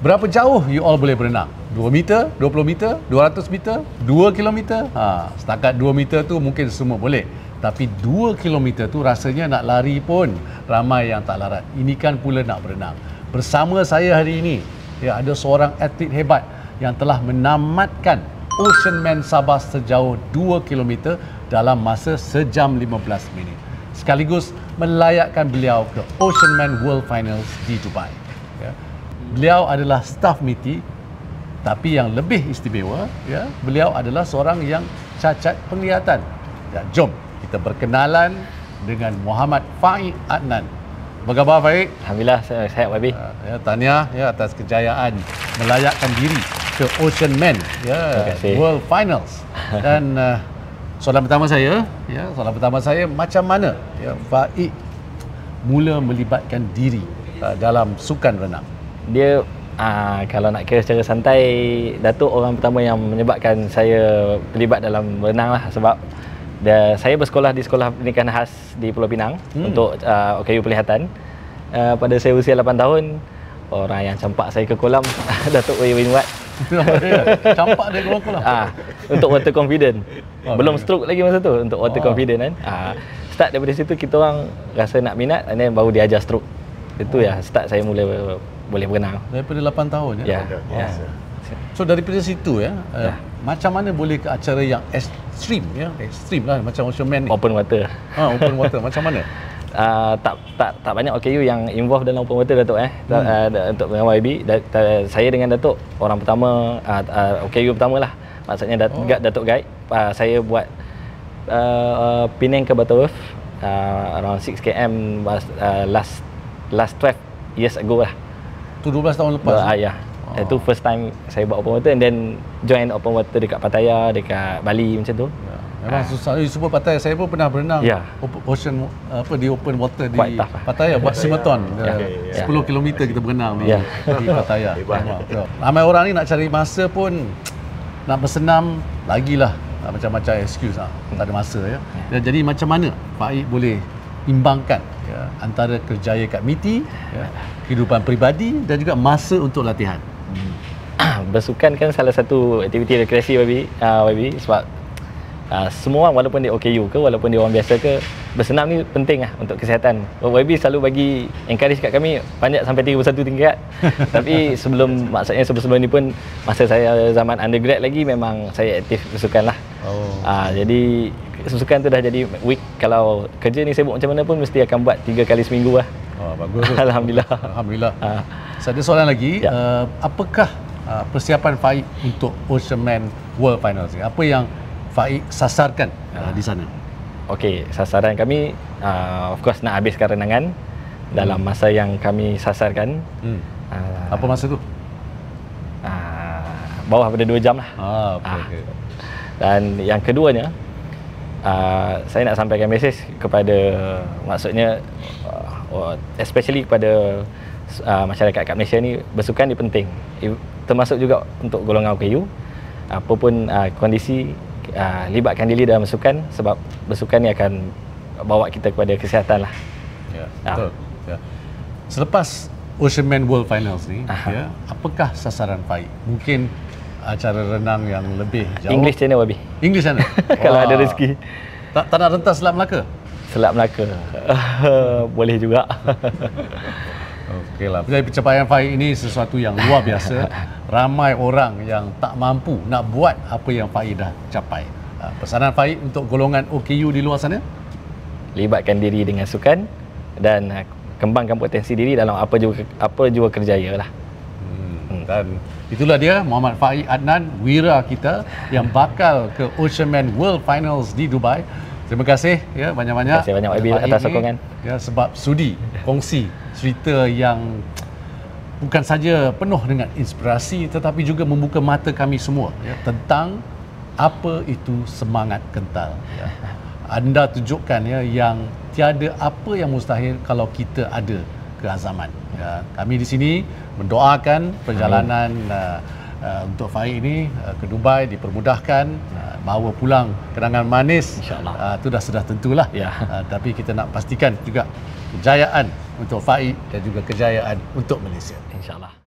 Berapa jauh you all boleh berenang? 2 meter, 20 meter, 200 meter, 2 kilometer? Setakat 2 meter tu mungkin semua boleh. Tapi 2 kilometer tu rasanya nak lari pun ramai yang tak larat. Ini kan pula nak berenang. Bersama saya hari ini, ya, ada seorang atlet hebat yang telah menamatkan Oceanman Sabah sejauh 2 km dalam masa sejam 15 minit. Sekaligus melayakkan beliau ke Oceanman World Finals di Dubai. Ya. Beliau adalah staf MITI, tapi yang lebih istimewa, ya, beliau adalah seorang yang cacat penglihatan. Ya, jom kita berkenalan dengan Muhammad Faik Adnan. Apa khabar, Faik? Alhamdulillah, sihat YB. Ya, tahniah ya atas kejayaan melayakkan diri ke Oceanman, ya, World Finals. Dan soalan pertama saya, macam mana ya Faik mula melibatkan diri dalam sukan renang? Dia kalau nak kira secara santai, Datuk orang pertama yang menyebabkan saya terlibat dalam renang lah, sebab saya bersekolah di Sekolah Pendidikan Khas di Pulau Pinang untuk OKU Pelihatan. Pada saya usia 8 tahun, orang yang campak saya ke kolam Datuk Win Wat. Campak dia ke kolam? Untuk water confident. Belum stroke lagi masa tu, untuk water confident kan. Start daripada situ kita orang rasa nak minat, and then baru diajar stroke. Itu ya start saya mula boleh berenang. Daripada 8 tahun ya? Ya. So daripada situ ya, macam mana boleh ke acara yang ekstrim ya? Ekstrim lah macam Oceanman ni. Open water. Open water macam mana? Tak banyak OKU yang involve dalam open water, Datuk untuk dengan YB. Saya dengan Datuk orang pertama, OKU pertama lah. Maksudnya Datuk Guide. Saya buat Penang ke Butterworth around 6 km last 12 years ago lah. Tu 12 tahun lepas? Ya. Itu first time saya buat open water, and then join open water dekat Pattaya, dekat Bali macam tu. Memang susah. Semua Pattaya, saya pun pernah berenang ocean di open water di Pattaya, buat simaton. 10 km kita berenang di Pattaya. Ramai orang ni nak cari masa pun, nak bersenam lagilah macam-macam excuse tak ada masa ya. Dan jadi macam mana Faik boleh imbangkan ya, antara kerjaya kat MITI, ya, kehidupan peribadi dan juga masa untuk latihan? Bersukan kan salah satu aktiviti rekreasi YB, sebab semua walaupun dia OKU ke, walaupun dia orang biasa ke, bersenam ni penting lah untuk kesihatan. YB selalu bagi encourage kat kami panjat sampai 31 tingkat. Tapi sebelum ni pun, masa saya zaman undergrad lagi, memang saya aktif bersukan lah. Jadi sukan tu dah jadi week. Kalau kerja ni sibuk macam mana pun, mesti akan buat 3 kali seminggu lah. Bagus. Alhamdulillah. Saya ada soalan lagi. Apakah persiapan Faik untuk Oceanman World Finals ni? Apa yang Faik sasarkan di sana? Okey, sasaran kami of course nak habiskan renangan dalam masa yang kami sasarkan. Apa masa tu? Bawah pada 2 jam lah. Okay. Dan yang keduanya, saya nak sampaikan mesej kepada, maksudnya especially kepada masyarakat kat Malaysia ni, bersukan ni penting, termasuk juga untuk golongan OKU. Apapun kondisi, libatkan diri dalam bersukan, sebab bersukan ni akan bawa kita kepada kesihatan lah. Betul. Selepas Oceanman World Finals ni, apakah sasaran Faik? Mungkin acara renang yang lebih jauh. English Channel YB. English Channel. Kalau ada rezeki. Tak nak rentas Selat Melaka? Selat Melaka. Boleh juga. Okeylah. Pencapaian Faik ini sesuatu yang luar biasa. Ramai orang yang tak mampu nak buat apa yang Faik dah capai. Pesanan Faik untuk golongan OKU di luar sana? Libatkan diri dengan sukan dan kembangkan potensi diri dalam apa jua kerjaya lah. Dan itulah dia Muhammad Faik Adnan, wira kita yang bakal ke Oceanman World Finals di Dubai. Terima kasih ya banyak-banyak. Terima kasih banyak YB atas sokongan. Ya, sebab sudi kongsi cerita yang bukan saja penuh dengan inspirasi, tetapi juga membuka mata kami semua ya, tentang apa itu semangat kental. Ya. Anda tunjukkan ya yang tiada apa yang mustahil kalau kita ada keazaman. Ya, kami di sini mendoakan perjalanan untuk Faik ini ke Dubai dipermudahkan, bawa pulang kenangan manis. InsyaAllah. Itu sudah tentulah. Ya. Tapi kita nak pastikan juga kejayaan untuk Faik dan juga kejayaan untuk Malaysia. InsyaAllah.